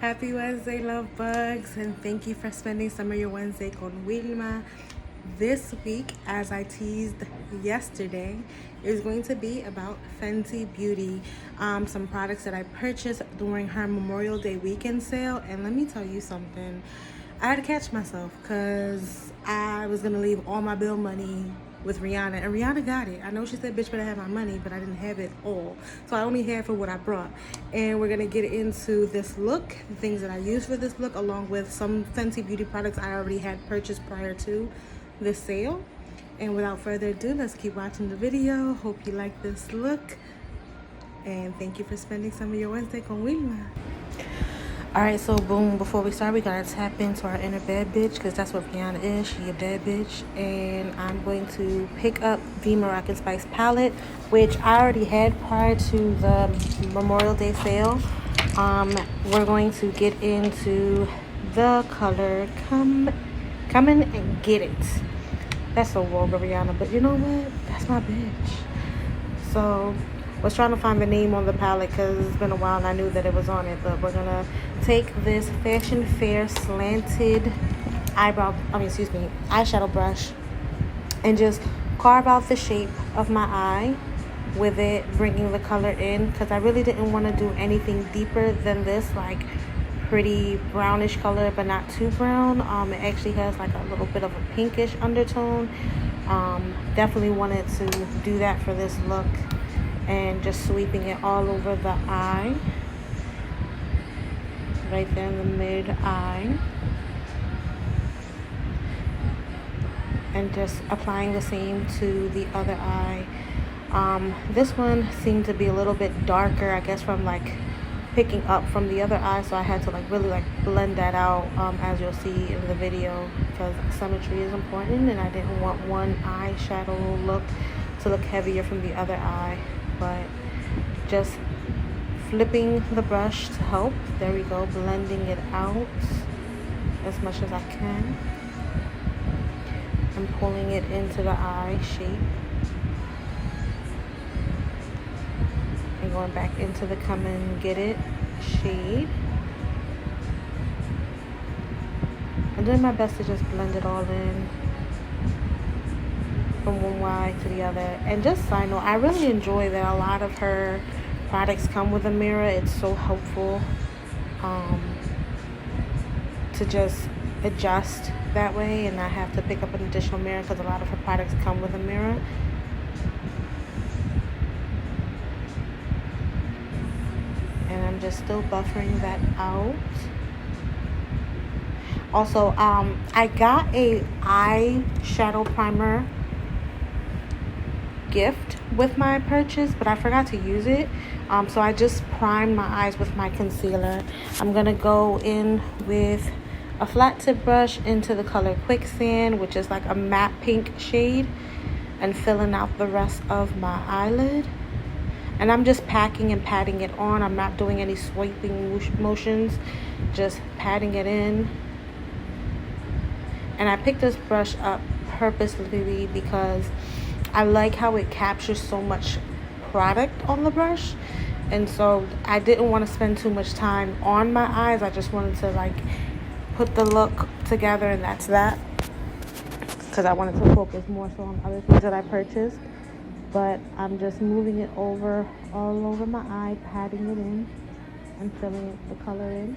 Happy Wednesday, love bugs, and thank you for spending some of your Wednesday con Wilma. This week, as I teased yesterday, is going to be about Fenty Beauty. Some products that I purchased during her Memorial Day weekend sale. And let me tell you something. I had to catch myself because I was going to leave all my bill money with Rihanna, and Rihanna got it. I know she said, bitch, better have my money, but I didn't have it all. So I only had for what I brought. And we're gonna get into this look, the things that I use for this look, along with some Fenty Beauty products I already had purchased prior to the sale. And without further ado, let's keep watching the video. Hope you like this look. And thank you for spending some of your Wednesday con Wilma. Alright, so boom, before we start, we gotta tap into our inner bad bitch, because that's what Rihanna is. She a bad bitch. And I'm going to pick up the Moroccan Spice palette, which I already had prior to the Memorial Day sale. We're going to get into the color Come In and Get It. That's so vulgar, Rihanna, but you know what? That's my bitch. So was trying to find the name on the palette because it's been a while and I knew that it was on it, but we're gonna take this Fashion Fair slanted eyeshadow brush and just carve out the shape of my eye with it, bringing the color in, because I really didn't want to do anything deeper than this, like pretty brownish color but not too brown. It actually has like a little bit of a pinkish undertone. Definitely wanted to do that for this look, and just sweeping it all over the eye, right there in the mid-eye, and just applying the same to the other eye. This one seemed to be a little bit darker, I guess from like picking up from the other eye, so I had to like really like blend that out, as you'll see in the video, because symmetry is important and I didn't want one eyeshadow look to look heavier from the other eye. But just flipping the brush to help. There we go, blending it out as much as I can and pulling it into the eye shape, and going back into the Come In Get It shade, and doing my best to just blend it all in from one eye to the other. And just side note, I really enjoy that a lot of her products come with a mirror. It's so helpful to just adjust that way and not have to pick up an additional mirror, because a lot of her products come with a mirror. And I'm just still buffering that out. Also, I got a eyeshadow primer gift with my purchase, but I forgot to use it, so I just primed my eyes with my concealer. I'm gonna go in with a flat tip brush into the color Quicksand, which is like a matte pink shade, and filling out the rest of my eyelid. And I'm just packing and patting it on. I'm not doing any swiping motions, just patting it in. And I picked this brush up purposely because I like how it captures so much product on the brush, and so I didn't want to spend too much time on my eyes. I just wanted to like put the look together, and that's that, because I wanted to focus more so on other things that I purchased. But I'm just moving it over all over my eye, patting it in and filling the color in.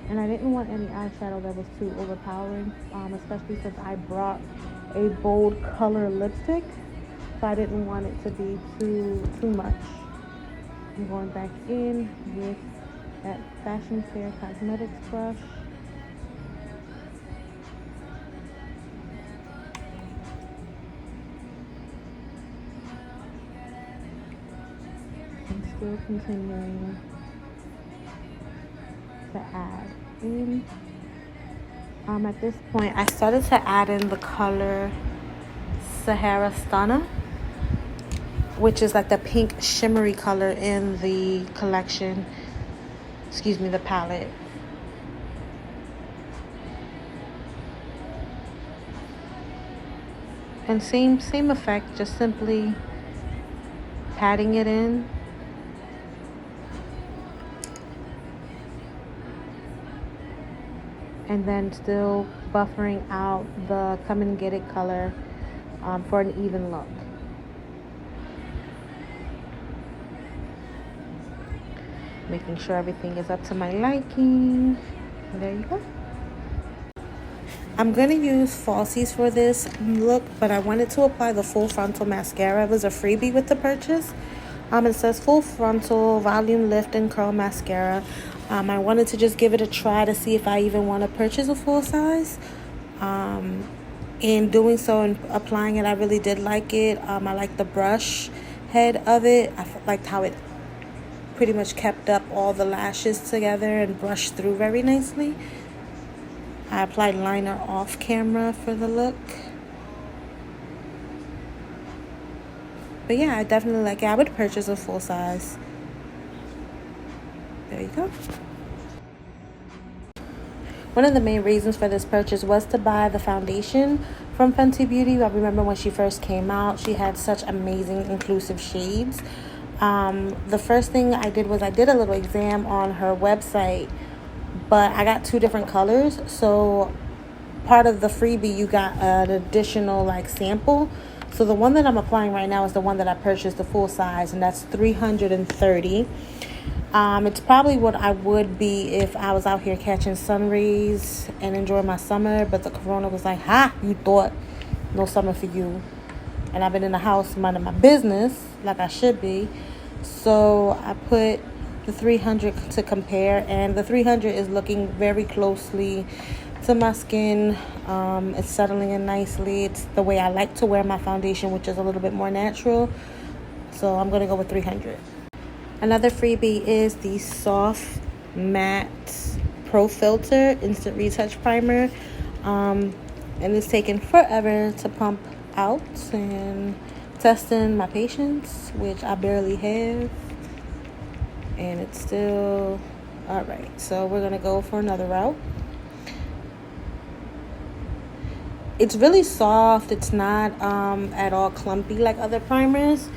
And I didn't want any eyeshadow that was too overpowering, especially since I brought a bold color lipstick, so I didn't want it to be too much. I'm going back in with that Fashion Fair Cosmetics brush. I'm still continuing to add in. At this point, I started to add in the color Sahara Stunner, which is like the pink shimmery color in the collection, the palette. And same effect, just simply patting it in and then still buffering out the Come and Get It color for an even look. Making sure everything is up to my liking. There you go. I'm going to use falsies for this look, but I wanted to apply the full frontal mascara. It was a freebie with the purchase. It says full frontal volume lift and curl mascara. I wanted to just give it a try to see if I even want to purchase a full size. In doing so and applying it, I really did like it. I like the brush head of it. I liked how it pretty much kept up all the lashes together and brushed through very nicely. I applied liner off camera for the look. But yeah, I definitely like it. I would purchase a full size. There you go. One of the main reasons for this purchase was to buy the foundation from Fenty Beauty. I remember when she first came out, she had such amazing inclusive shades. The first thing I did was I did a little exam on her website, but I got 2 different colors. So part of the freebie, you got an additional like sample. So the one that I'm applying right now is the one that I purchased, the full size, and that's $330. It's probably what I would be if I was out here catching sun rays and enjoying my summer, but the corona was like, ha, you thought no summer for you. And I've been in the house minding my business like I should be. So I put the 300 to compare, and the 300 is looking very closely to my skin. It's settling in nicely. It's the way I like to wear my foundation, which is a little bit more natural. So I'm going to go with 300. Another freebie is the Soft Matte Pro FILT'r Instant Retouch Primer. And it's taken forever to pump out, and testing my patience, which I barely have. And it's still all right. So we're going to go for another route. It's really soft. It's not at all clumpy like other primers.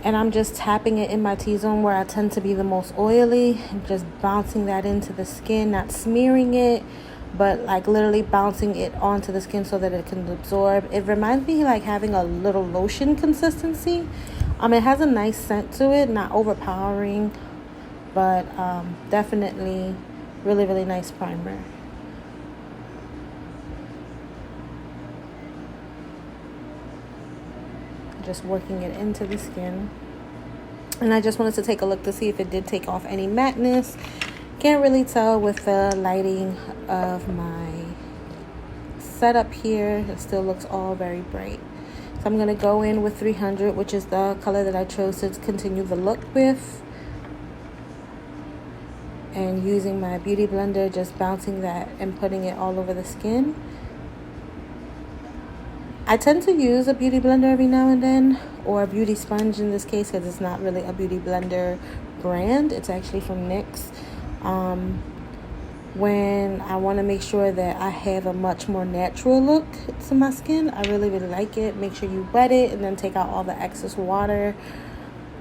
And I'm just tapping it in my T-zone where I tend to be the most oily. I'm just bouncing that into the skin, not smearing it, but like literally bouncing it onto the skin so that it can absorb. It reminds me like having a little lotion consistency. It has a nice scent to it, not overpowering, but definitely really, really nice primer. Just working it into the skin, and I just wanted to take a look to see if it did take off any matteness. Can't really tell with the lighting of my setup here. It still looks all very bright. So I'm going to go in with 300, which is the color that I chose to continue the look with, and using my beauty blender, just bouncing that and putting it all over the skin. I tend to use a beauty blender every now and then, or a beauty sponge in this case, because it's not really a beauty blender brand. It's actually from NYX. When I want to make sure that I have a much more natural look to my skin, I really, really like it. Make sure you wet it and then take out all the excess water.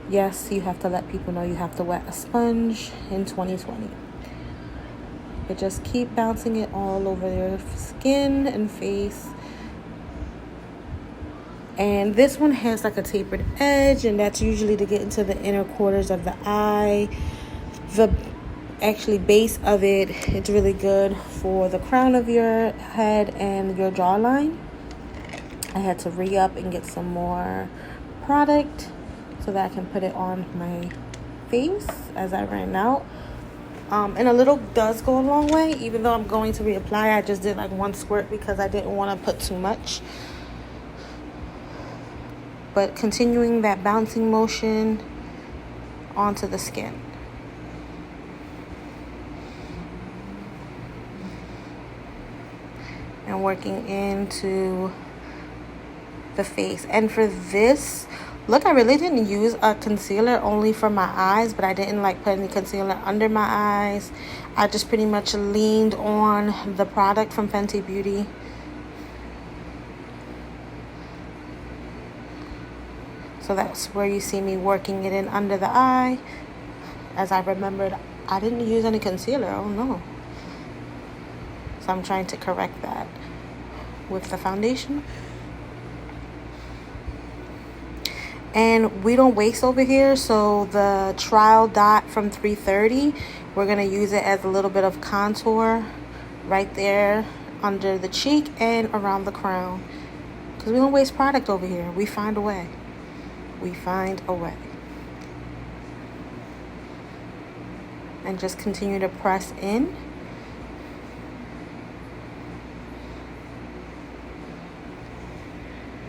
Yes, you have to let people know you have to wet a sponge in 2020. But just keep bouncing it all over your skin and face. And this one has like a tapered edge, and that's usually to get into the inner quarters of the eye. The actually base of it, it's really good for the crown of your head and your jawline. I had to re-up and get some more product so that I can put it on my face as I ran out. And a little does go a long way. Even though I'm going to reapply, I just did like 1 squirt because I didn't want to put too much. But continuing that bouncing motion onto the skin. And working into the face. And for this look, I really didn't use a concealer, only for my eyes, but I didn't like put any concealer under my eyes. I just pretty much leaned on the product from Fenty Beauty. So that's where you see me working it in under the eye. As I remembered, I didn't use any concealer. Oh no. So I'm trying to correct that with the foundation. And we don't waste over here, so the trial dot from 330, we're going to use it as a little bit of contour right there under the cheek and around the crown. Because we don't waste product over here. We find a way. We find a way. And just continue to press in.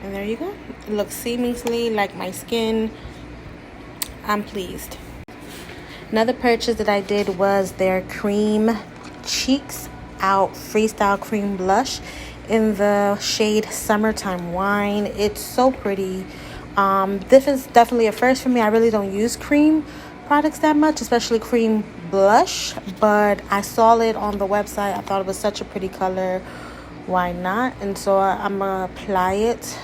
And there you go. It looks seamlessly like my skin. I'm pleased. Another purchase that I did was their Cream Cheeks Out Freestyle Cream Blush in the shade Summertime Wine. It's so pretty. This is definitely a first for me. I really don't use cream products that much, especially cream blush, but I saw it on the website. I thought it was such a pretty color. Why not? And so I'm gonna apply it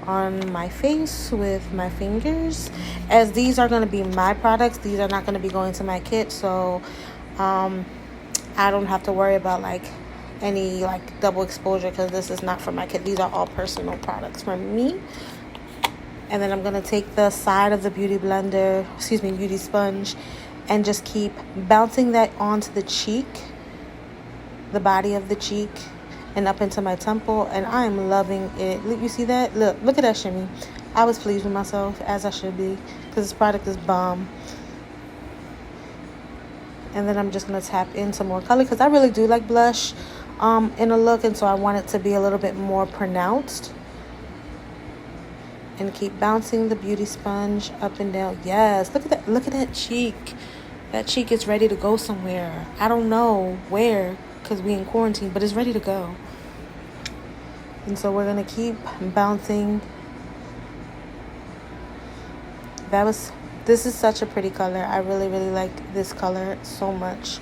on my face with my fingers, as these are going to be my products. These are not going to be going to my kit, so I don't have to worry about like any like double exposure, because this is not for my kit. These are all personal products for me. And then I'm going to take the side of the beauty sponge, and just keep bouncing that onto the cheek, the body of the cheek, and up into my temple, and I am loving it. Look, you see that? Look at that shimmy. I was pleased with myself, as I should be, because this product is bomb. And then I'm just going to tap in some more color, because I really do like blush in a look, and so I want it to be a little bit more pronounced. And keep bouncing the beauty sponge up and down. Yes, look at that. Look at that cheek. That cheek is ready to go somewhere. I don't know where, because we in quarantine, but it's ready to go. And so we're going to keep bouncing. This is such a pretty color. I really, really like this color so much.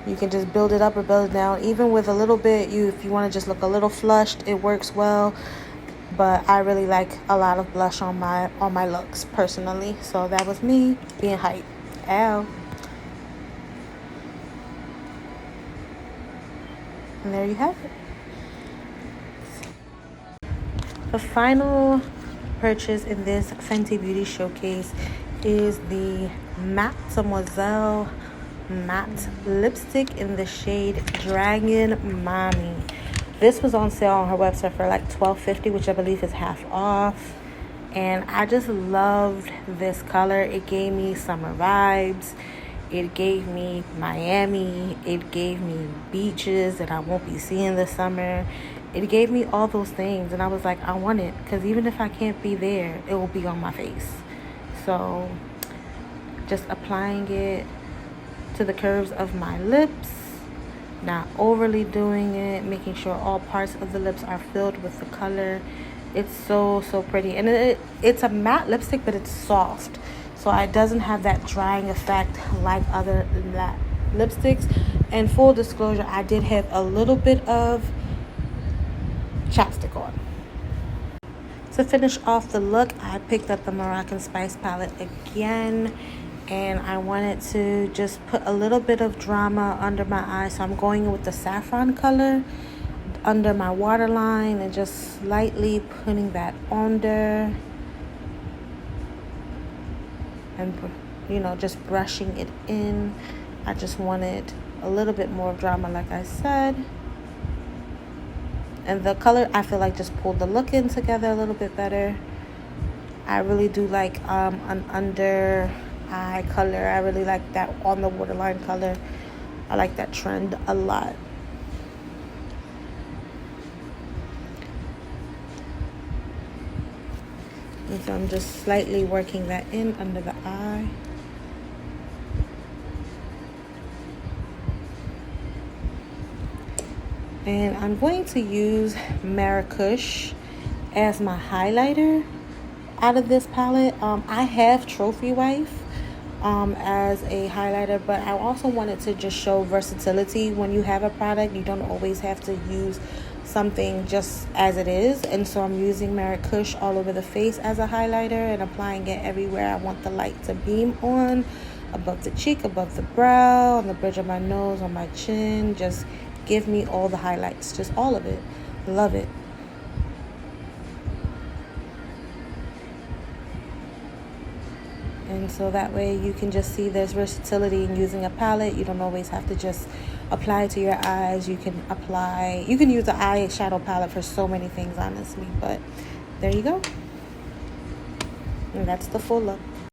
You can just build it up or build it down. Even with a little bit, if you want to just look a little flushed, it works well. But I really like a lot of blush on my looks personally. So that was me being hype. Ow. And there you have it. The final purchase in this Fenty Beauty Showcase is the Mattemoiselle matte lipstick in the shade Dragon Mami. This was on sale on her website for like $12.50, which I believe is half off. And I just loved this color. It gave me summer vibes. It gave me Miami. It gave me beaches that I won't be seeing this summer. It gave me all those things. And I was like, I want it. Because even if I can't be there, it will be on my face. So just applying it to the curves of my lips. Not overly doing it. Making sure all parts of the lips are filled with the color. It's so pretty. And it's a matte lipstick, but it's soft. So it doesn't have that drying effect like other matte lipsticks. And full disclosure, I did have a little bit of chapstick on. To finish off the look, I picked up the Moroccan Spice palette again. And I wanted to just put a little bit of drama under my eyes. So I'm going in with the saffron color under my waterline and just slightly putting that under. And, just brushing it in. I just wanted a little bit more drama, like I said. And the color, I feel like, just pulled the look in together a little bit better. I really do like an under eye color. I really like that on the waterline color. I like that trend a lot. And so I'm just slightly working that in under the eye. And I'm going to use Marrakesh as my highlighter out of this palette. I have Trophy Wife as a highlighter, but I also wanted to just show versatility. When you have a product, you don't always have to use something just as it is. And so I'm using Marrakesh all over the face as a highlighter and applying it everywhere I want the light to beam on. Above the cheek, above the brow, on the bridge of my nose, on my chin, just give me all the highlights, just all of it. Love it. And so that way you can just see there's versatility in using a palette. You don't always have to just apply it to your eyes. You can use the eyeshadow palette for so many things, honestly. But there you go. And that's the full look.